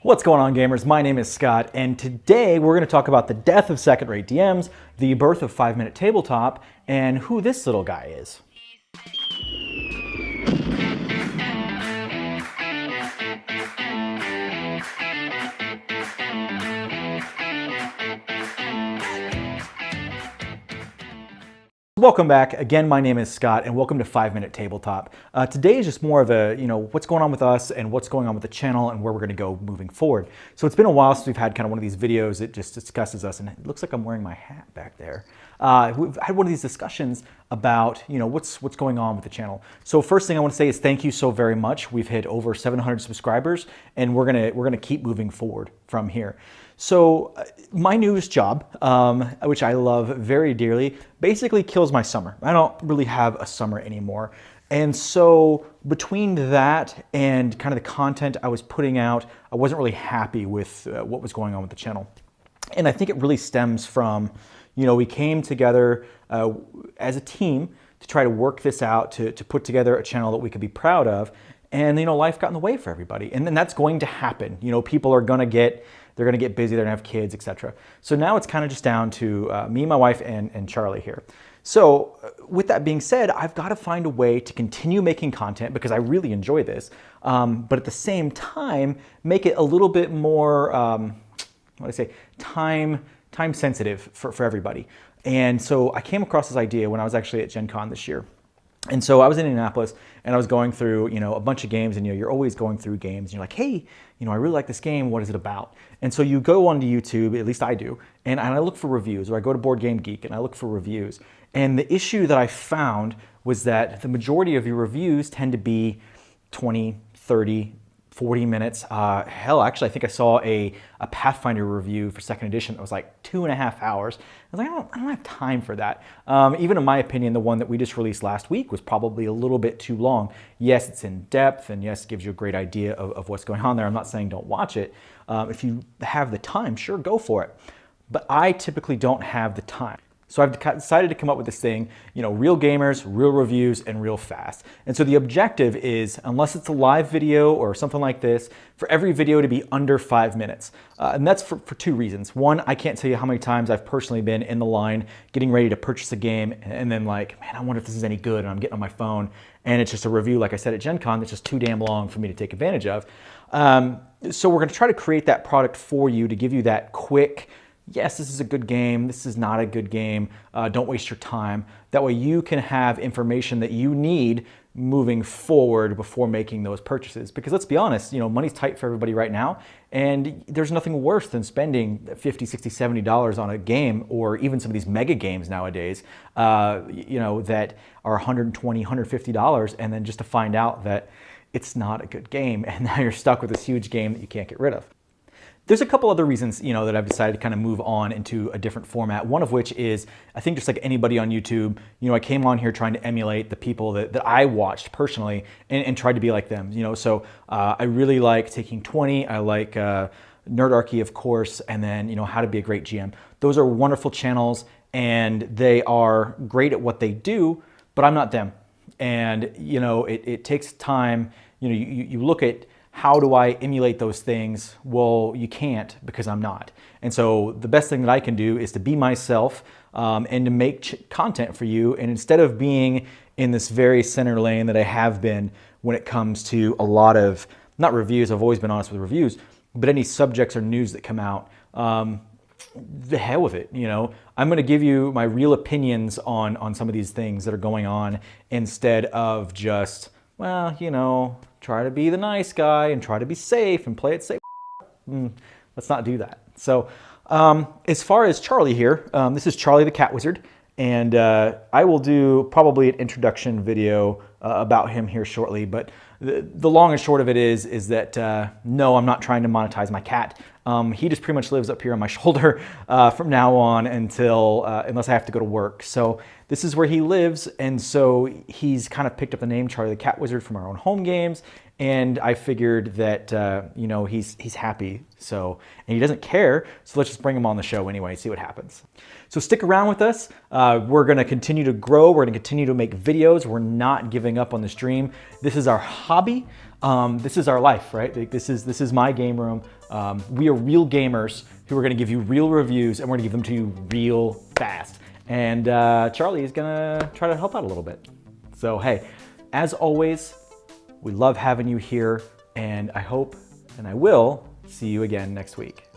What's going on, gamers? My name is Scott, and today we're going to talk about the death of second-rate DMs, the birth of 5-minute tabletop, and who this little guy is. Welcome back. Again, my name is Scott, and welcome to 5-Minute Tabletop. Today is just more of a, what's going on with us and what's going on with the channel and where we're going to go moving forward. So it's been a while since we've had kind of one of these videos that just discusses us, and it looks like I'm wearing my hat back there. We've had one of these discussions about, what's going on with the channel. So first thing I want to say is thank you so very much. We've hit over 700 subscribers, and we're gonna keep moving forward from here. So my newest job, which I love very dearly, basically kills my summer. I don't really have a summer anymore. And so between that and kind of the content I was putting out, I wasn't really happy with what was going on with the channel. And I think it really stems from, we came together as a team to try to work this out, to put together a channel that we could be proud of. And, life got in the way for everybody. And then that's going to happen. People are going to get, they're going to get busy, they're going to have kids, etc. So now it's kind of just down to me, my wife, and Charlie here. So with that being said, I've got to find a way to continue making content because I really enjoy this. But at the same time, make it a little bit more, time sensitive for everybody. And so I came across this idea when I was actually at Gen Con this year. And so I was in Indianapolis and I was going through, a bunch of games, and you're always going through games and you're like, hey, I really like this game. What is it about? And so you go onto YouTube, at least I do, and I look for reviews, or I go to Board Game Geek and I look for reviews. And the issue that I found was that the majority of your reviews tend to be 20, 30, 40 minutes. Hell, actually, I think I saw a Pathfinder review for 2nd edition that was like 2.5 hours. I was like, I don't have time for that. Even in my opinion, the one that we just released last week was probably a little bit too long. Yes, it's in depth, and yes, it gives you a great idea of what's going on there. I'm not saying don't watch it. If you have the time, sure, go for it. But I typically don't have the time. So I've decided to come up with this thing, real gamers, real reviews, and real fast. And so the objective is, unless it's a live video or something like this, for every video to be under 5 minutes. And that's for 2 reasons. One, I can't tell you how many times I've personally been in the line getting ready to purchase a game and then like, man, I wonder if this is any good, and I'm getting on my phone and it's just a review, like I said at Gen Con, that's just too damn long for me to take advantage of. So we're gonna try to create that product for you to give you that quick, yes, this is a good game, this is not a good game, don't waste your time. That way you can have information that you need moving forward before making those purchases. Because let's be honest, money's tight for everybody right now, and there's nothing worse than spending $50, $60, $70 on a game, or even some of these mega games nowadays, that are $120, $150, and then just to find out that it's not a good game, and now you're stuck with this huge game that you can't get rid of. There's a couple other reasons, that I've decided to kind of move on into a different format. One of which is, I think just like anybody on YouTube, I came on here trying to emulate the people that I watched personally and tried to be like them. So I really like Taking 20. I like Nerdarchy, of course, and then, How to Be a Great GM. Those are wonderful channels, and they are great at what they do, but I'm not them. And, it takes time. You look at, how do I emulate those things? Well, you can't, because I'm not. And so the best thing that I can do is to be myself and to make content for you. And instead of being in this very center lane that I have been when it comes to a lot of, not reviews, I've always been honest with reviews, but any subjects or news that come out, the hell with it. I'm going to give you my real opinions on some of these things that are going on, instead of just, well, try to be the nice guy and try to be safe and play it safe. Let's not do that. So as far as Charlie here, this is Charlie the Cat Wizard, and I will do probably an introduction video about him here shortly. But the long and short of it is that no, I'm not trying to monetize my cat. He just pretty much lives up here on my shoulder from now on until, unless I have to go to work. So this is where he lives, and so he's kind of picked up the name Charlie the Cat Wizard from our own home games, and I figured that, he's happy, so, and he doesn't care, so let's just bring him on the show anyway, see what happens. So stick around with us. We're gonna continue to grow, we're gonna continue to make videos, we're not giving up on this dream. This is our hobby. This is our life, right? Like, this is my game room. We are real gamers who are gonna give you real reviews, and we're gonna give them to you real fast. And Charlie is gonna try to help out a little bit. So hey, as always, we love having you here, and I hope and I will see you again next week.